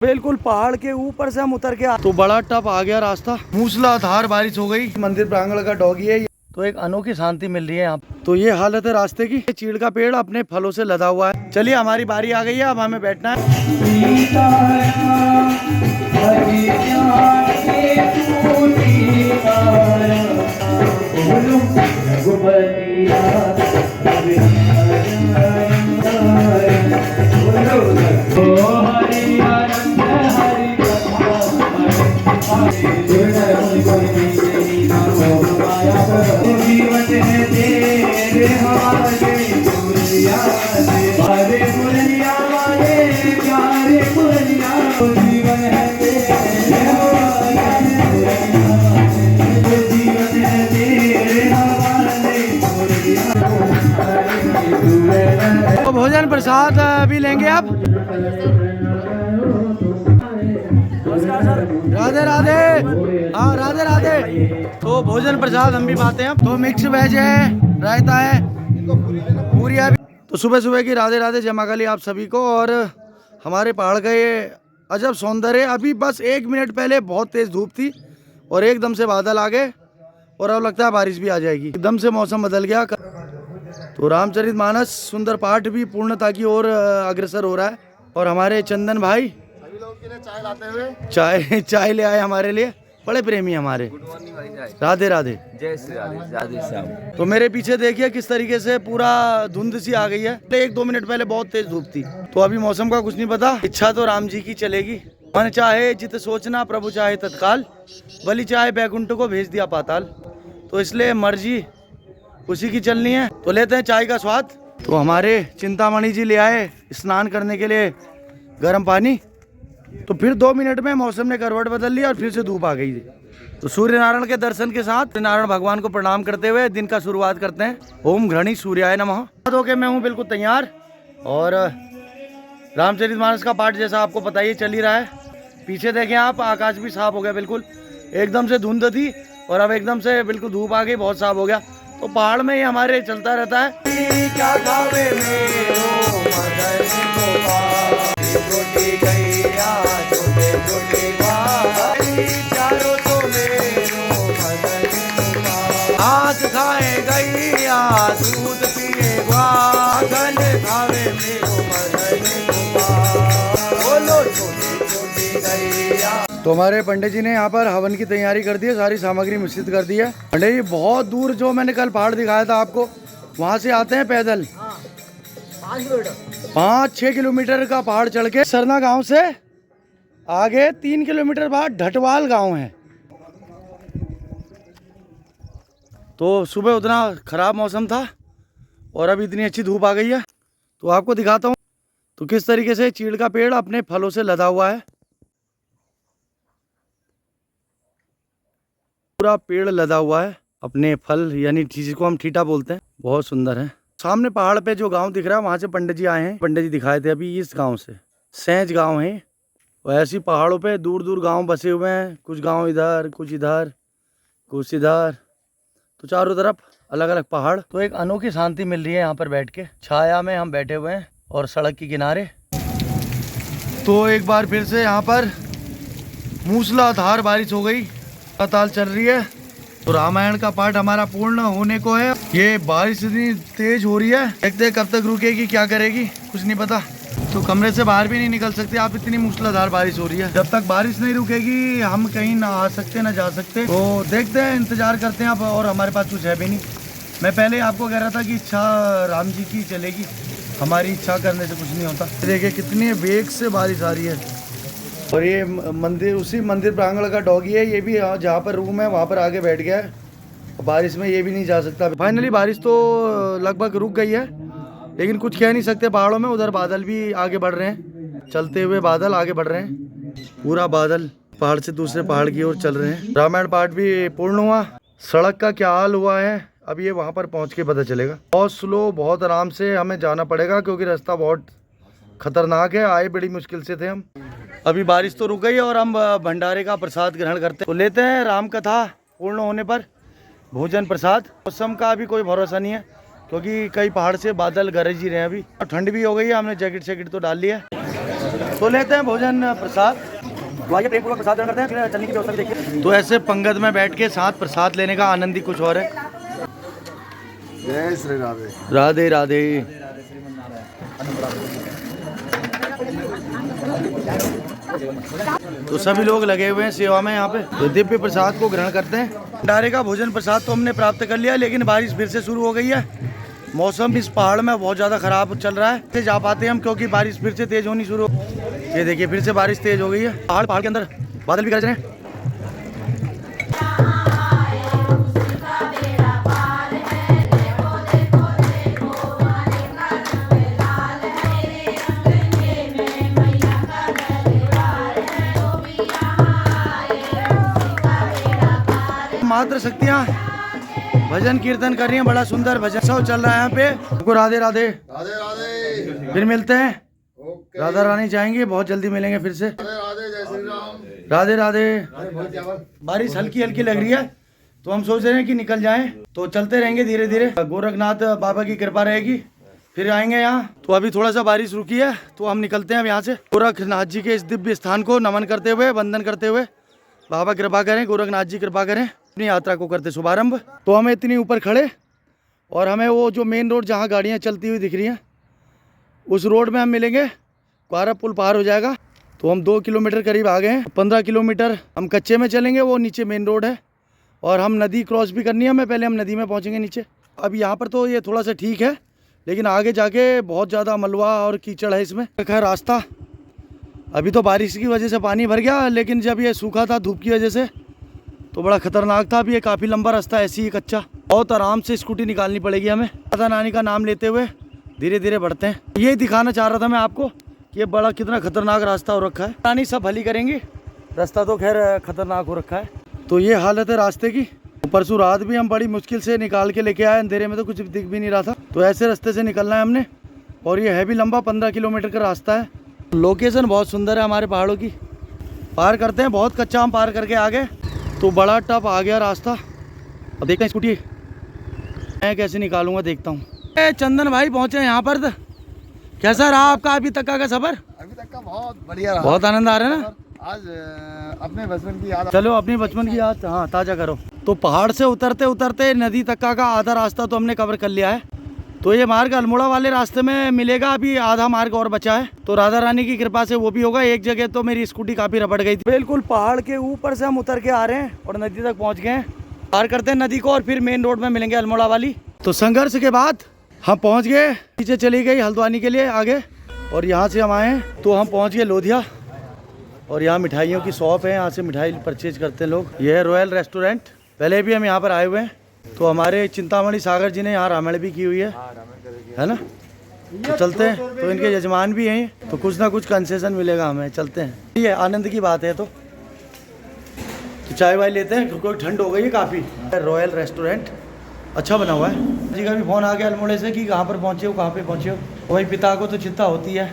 बिल्कुल पहाड़ के ऊपर से हम उतर के तो बड़ा टप आ गया रास्ता, मूसलाधार बारिश हो गई। मंदिर प्रांगण का डॉगी है, तो एक अनोखी शांति मिल रही है यहाँ। तो ये हालत है रास्ते की। चीड़ का पेड़ अपने फलों से लदा हुआ है। चलिए हमारी बारी आ गई है, अब हमें बैठना है। तो भोजन प्रसाद भी लेंगे आप। राधे राधे। हाँ राधे राधे। तो भोजन प्रसाद हम भी पाते हैं। तो मिक्स वेज है, रायता है, पूरी है। तो सुबह सुबह की राधे राधे जमा काली आप सभी को। और हमारे पहाड़ का ये अजब सौंदर्य। अभी बस 1 मिनट पहले बहुत तेज धूप थी और एकदम से बादल आ गए और अब लगता है बारिश भी आ जाएगी। एकदम से मौसम बदल गया। तो रामचरितमानस सुंदर पाठ भी पूर्णता की ओर अग्रसर हो रहा है। और हमारे चंदन भाई सभी लोगों के लिए चाय लाते हुए चाय ले आए हमारे लिए। बड़े प्रेमी हमारे। गुड मॉर्निंग भाई। राधे राधे। जय श्री राधे। राधे श्याम। तो मेरे पीछे देखिए किस तरीके से पूरा धुंध सी आ गई है। 1-2 मिनट पहले बहुत तेज धूप थी। तो अभी मौसम का कुछ नहीं पता। इच्छा तो राम जी की चलेगी। मन चाहे जित सोचना, प्रभु चाहे तत्काल, बलि चाहे बैकुंठ को भेज दिया पाताल। तो इसलिए मर्जी उसी की चलनी है। तो लेते हैं चाय का स्वाद। तो हमारे चिंतामणि जी ले आए स्नान करने के लिए गर्म पानी। तो फिर 2 मिनट में मौसम ने करवट बदल लिया और फिर से धूप आ गई। तो सूर्य नारायण के दर्शन के साथ नारायण भगवान को प्रणाम करते हुए दिन का शुरुआत करते हैं। ओम घृणी सूर्याय नमः। होके मैं हूँ बिल्कुल तैयार। और रामचरितमानस का पाठ जैसा आपको पता ही चल ही रहा है। पीछे देखें आप, आकाश भी साफ हो गया बिल्कुल। एकदम से धुंध थी और अब एकदम से बिल्कुल धूप आ गई, बहुत साफ हो गया। तो पहाड़ में ही हमारे चलता रहता है। क्या गावे हाथ खाए गैया दूध पिए गन खावे मेरो बोलो छोटी छोटी गैया। तो हमारे पंडित जी ने यहाँ पर हवन की तैयारी कर दी है, सारी सामग्री मिश्रित कर दी है। पंडित जी बहुत दूर, जो मैंने कल पहाड़ दिखाया था आपको, वहाँ से आते हैं पैदल। 5-6 किलोमीटर का पहाड़ चढ़ के सरना गांव से आगे 3 किलोमीटर बाद ढटवाल गांव है। तो सुबह उतना खराब मौसम था और अब इतनी अच्छी धूप आ गई है। तो आपको दिखाता हूँ तो किस तरीके से चीड़ का पेड़ अपने फलों से लदा हुआ है। पूरा पेड़ लदा हुआ है अपने फल, यानी जिसको हम ठीटा बोलते हैं। बहुत सुंदर है। सामने पहाड़ पे जो गांव दिख रहा है वहां से पंडित जी आए हैं। पंडित जी दिखाए थे अभी इस गांव से। सैंज गांव है। और ऐसी पहाड़ों पे दूर दूर गांव बसे हुए हैं। कुछ गांव इधर, कुछ इधर, कुछ इधर। तो चारों तरफ अलग अलग पहाड़। तो एक अनोखी शांति मिल रही है यहाँ पर बैठ के। छाया में हम बैठे हुए हैं और सड़क के किनारे। तो एक बार फिर से यहाँ पर मूसलाधार बारिश हो गई, ताल चल रही है। तो रामायण का पाठ हमारा पूर्ण होने को है। ये बारिश इतनी तेज हो रही है, देखते हैं कब तक रुकेगी, क्या करेगी, कुछ नहीं पता। तो कमरे से बाहर भी नहीं निकल सकते आप, इतनी मूसलाधार बारिश हो रही है। जब तक बारिश नहीं रुकेगी हम कहीं ना आ सकते ना जा सकते। तो देखते हैं, इंतजार करते हैं अब। और हमारे पास कुछ है भी नहीं। मैं पहले आपको कह रहा था कि इच्छा राम जी की चलेगी, हमारी इच्छा करने से कुछ नहीं होता। देखिए कितनी वेग से बारिश आ रही है। और ये मंदिर, उसी मंदिर प्रांगण का डॉगी है। ये भी जहाँ पर रूम है वहाँ पर आके बैठ गया है। बारिश में ये भी नहीं जा सकता। फाइनली बारिश तो लगभग रुक गई है, लेकिन कुछ कह नहीं सकते पहाड़ों में। उधर बादल भी आगे बढ़ रहे हैं, चलते हुए बादल आगे बढ़ रहे हैं। पूरा बादल पहाड़ से दूसरे पहाड़ की ओर चल रहे हैं। रामायण पाठ भी पूर्ण हुआ। सड़क का क्या हाल हुआ है अब ये वहाँ पर पहुँच के पता चलेगा। बहुत स्लो, बहुत आराम से हमें जाना पड़ेगा क्योंकि रास्ता बहुत खतरनाक है। आए बड़ी मुश्किल से थे हम। अभी बारिश तो रुक गई और हम भंडारे का प्रसाद ग्रहण करते हैं। तो लेते हैं राम कथा पूर्ण होने पर भोजन प्रसाद। मौसम का अभी कोई भरोसा नहीं है क्योंकि कई पहाड़ से बादल गरज ही रहे हैं। अभी ठंड भी हो गई है, हमने जैकेट तो डाल लिया है। तो लेते हैं भोजन प्रसाद, तो आइए प्रेम पूर्वक प्रसाद ग्रहण करते हैं, फिर चलने की व्यवस्था भी देखिए। तो ऐसे पंगत में बैठ के साथ प्रसाद लेने का आनंद ही कुछ और है। जय श्री राधे। राधे राधे। तो सभी लोग लगे हुए हैं सेवा में यहाँ पे, तो दिव्य प्रसाद को ग्रहण करते हैं। भंडारे का भोजन प्रसाद तो हमने प्राप्त कर लिया, लेकिन बारिश फिर से शुरू हो गई है। मौसम इस पहाड़ में बहुत ज़्यादा ख़राब चल रहा है, जा पाते हैं हम क्योंकि बारिश फिर से तेज़ होनी शुरू। ये देखिए फिर से बारिश तेज़ हो गई है। पहाड़ के अंदर बादल भी गरज रहे हैं। मात्र शक्तियाँ भजन कीर्तन कर रही हैं, बड़ा सुंदर भजन सब चल रहा है यहाँ पे। आपको राधे राधे। राधे राधे। फिर मिलते हैं, ओके। राधा रानी जाएंगे, बहुत जल्दी मिलेंगे फिर से। राधे राधे। जय श्री राम। राधे राधे। बारिश हल्की हल्की लग रही है, तो हम सोच रहे हैं कि निकल जाएं, तो चलते रहेंगे धीरे धीरे। गोरखनाथ बाबा की कृपा रहेगी, फिर आएंगे यहाँ। तो अभी थोड़ा सा बारिश रुकी है, तो हम निकलते हैं अब यहाँ से। गोरखनाथ जी के इस दिव्य स्थान को नमन करते हुए, वंदन करते हुए, बाबा कृपा करें, गोरखनाथ जी कृपा करें, अपनी यात्रा को करते शुभारंभ। तो हमें इतनी ऊपर खड़े, और हमें वो जो मेन रोड जहाँ गाड़ियाँ चलती हुई दिख रही हैं, उस रोड में हम मिलेंगे। क्वारा पुल पार हो जाएगा, तो हम 2 किलोमीटर करीब आ गए हैं। 15 किलोमीटर हम कच्चे में चलेंगे, वो नीचे मेन रोड है, और हम नदी क्रॉस भी करनी है हमें, पहले हम नदी में पहुँचेंगे नीचे। अब यहाँ पर तो ये थोड़ा सा ठीक है, लेकिन आगे जाके बहुत ज़्यादा मलबा और कीचड़ है इसमें। खैर रास्ता अभी तो बारिश की वजह से पानी भर गया, लेकिन जब ये सूखा था धूप की वजह से तो बड़ा खतरनाक था। अभी ये काफ़ी लंबा रास्ता ऐसी ही कच्चा, बहुत आराम से स्कूटी निकालनी पड़ेगी हमें। राधा रानी का नाम लेते हुए धीरे धीरे बढ़ते हैं। यही दिखाना चाह रहा था मैं आपको कि ये बड़ा कितना खतरनाक रास्ता हो रखा है। रानी सब भली करेंगी, रास्ता तो खैर खतरनाक हो रखा है। तो ये हालत है रास्ते की। परसों रात भी हम बड़ी मुश्किल से निकाल के लेके आए, अंधेरे में तो कुछ दिख भी नहीं रहा था। तो ऐसे रास्ते से निकलना है हमने, और ये है भी लंबा, 15 किलोमीटर का रास्ता है। लोकेशन बहुत सुंदर है हमारे पहाड़ों की। पार करते हैं, बहुत कच्चा हम पार करके आ गए, तो बड़ा टफ आ गया रास्ता। अब देखते हैं स्कूटी मैं कैसे निकालूंगा, देखता हूँ। चंदन भाई पहुँचे यहाँ पर। कैसा रहा आपका अभी तक का सफ़र? अभी तक का बहुत बढ़िया रहा। बहुत आनंद आ रहा है ना? आज अपने बचपन की याद। चलो अपनी बचपन की याद हाँ ताज़ा करो। तो पहाड़ से उतरते उतरते नदी तक का आधा रास्ता तो हमने कवर कर लिया है। तो ये मार्ग अल्मोड़ा वाले रास्ते में मिलेगा, अभी आधा मार्ग और बचा है। तो राधा रानी की कृपा से वो भी होगा। एक जगह तो मेरी स्कूटी काफ़ी रपट गई थी। बिल्कुल पहाड़ के ऊपर से हम उतर के आ रहे हैं और नदी तक पहुँच गए हैं। पार करते हैं नदी को और फिर मेन रोड में मिलेंगे अल्मोड़ा वाली। तो संघर्ष के बाद हम पहुँच गए, नीचे चली गई हल्द्वानी के लिए आगे, और यहाँ से हम आए तो हम पहुँच गए लोधिया, और यहाँ मिठाइयों की शॉप है, यहाँ से मिठाई परचेज करते हैं लोग। ये है रॉयल रेस्टोरेंट, पहले भी हम यहाँ पर आए हुए हैं। तो हमारे चिंतामणि सागर जी ने यहाँ रामायण भी की हुई है ना? तो चलते हैं, तो इनके यजमान भी हैं, तो कुछ ना कुछ कंसेशन मिलेगा हमें। चलते हैं, ये आनंद की बात है। तो चाय वाय लेते हैं क्योंकि ठंड हो गई है काफ़ी। रॉयल रेस्टोरेंट अच्छा बना हुआ है। जी का भी फ़ोन आ गया अल्मोड़े से कि कहाँ पर पहुँचे हो, कहाँ पे पहुँचे हो। वही पिता को तो चिंता होती है।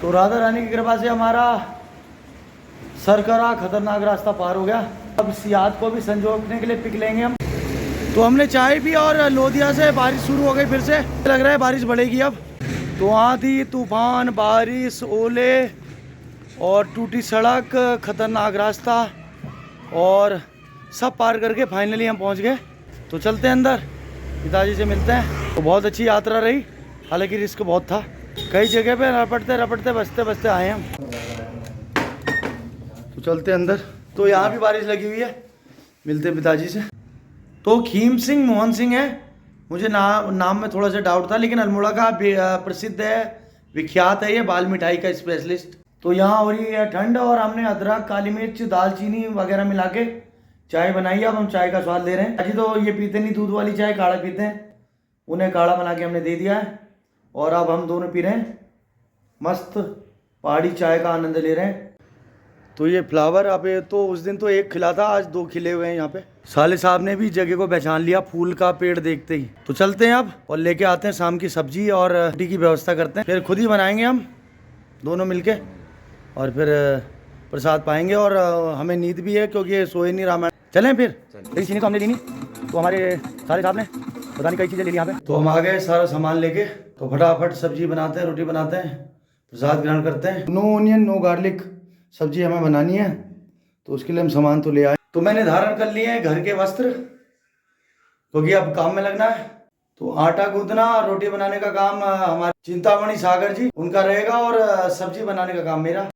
तो राधा रानी की कृपा से हमारा सरकरा खतरनाक रास्ता पार हो गया। अब सियाद को भी संजोने के लिए पिक लेंगे हम। तो हमने चाय पी और लोधिया से बारिश शुरू हो गई फिर से, लग रहा है बारिश बढ़ेगी अब। तो आंधी तूफान, बारिश, ओले और टूटी सड़क, खतरनाक रास्ता, और सब पार करके फाइनली हम पहुंच गए। तो चलते हैं अंदर, पिताजी से मिलते हैं। तो बहुत अच्छी यात्रा रही, हालांकि रिस्क बहुत था। कई जगह पे रपटते रपटते बचते बचते आए हम। तो चलते हैं अंदर। तो यहाँ भी बारिश लगी हुई है, मिलते हैं पिताजी से। तो खीम सिंह मोहन सिंह है, मुझे नाम में थोड़ा सा डाउट था, लेकिन अल्मोड़ा का प्रसिद्ध है, विख्यात है ये बाल मिठाई का स्पेशलिस्ट। तो यहाँ हो रही है ठंड, और हमने अदरक, काली मिर्च, दालचीनी वगैरह मिला के चाय बनाई है। अब हम चाय का स्वाद ले रहे हैं। अजी तो ये पीते नहीं दूध वाली चाय, काढ़ा पीते हैं, उन्हें काढ़ा बना के हमने दे दिया है, और अब हम दोनों पी रहे हैं मस्त पहाड़ी चाय का आनंद ले रहे हैं। तो ये फ्लावर अब तो उस दिन तो एक खिला था, आज 2 खिले हुए हैं यहाँ पे। साले साहब ने भी जगह को पहचान लिया फूल का पेड़ देखते ही। तो चलते हैं अब और लेके आते हैं शाम की सब्जी और रोटी की व्यवस्था करते हैं, फिर खुद ही बनाएंगे हम दोनों मिलके, और फिर प्रसाद पाएंगे। और हमें नींद भी है क्योंकि सोए नहीं रामायण। चलें फिर, कई चीज़ें तो हमने ली नहीं, तो हमारे साले साहब ने पता नहीं कई चीज़ें ले ली यहाँ पे। तो हम आ गए सारा सामान लेके, तो फटाफट सब्जी बनाते हैं, रोटी बनाते हैं, प्रसाद ग्रहण करते हैं। नो ओनियन नो गार्लिक सब्जी हमें बनानी है, तो उसके लिए हम सामान तो ले आए। तो मैंने धारण कर लिए हैं घर के वस्त्र, क्योंकि अब काम में लगना है। तो आटा गूंदना, रोटी बनाने का काम हमारे चिंतामणि सागर जी उनका रहेगा, और सब्जी बनाने का काम मेरा।